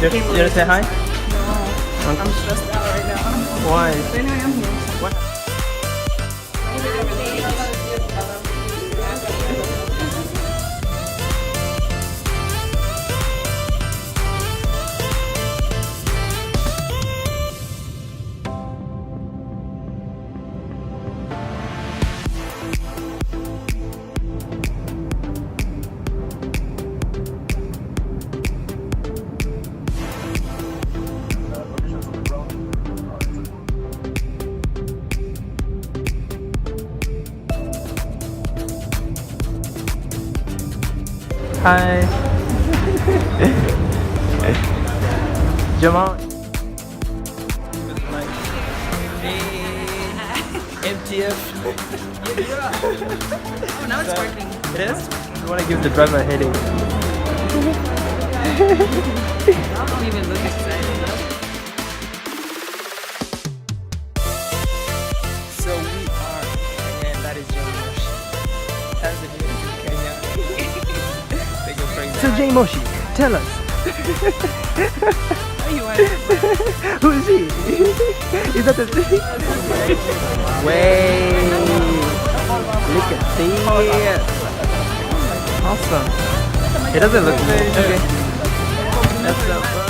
You wanna say hi? No, I'm stressed out right now. Why? But anyway, I'm here. What? Hi. Jamal. MTF. Oh, now it's working. It is? I want to give the driver a headache. I don't even look excited. So we are, and that is Moshi. Tanzania to Kenya. They go pregnant. So Jay Moshi, tell us. Oh, you want Who is he? Is that the thing? Wait. Look at this. Awesome. It doesn't look good. Okay. That's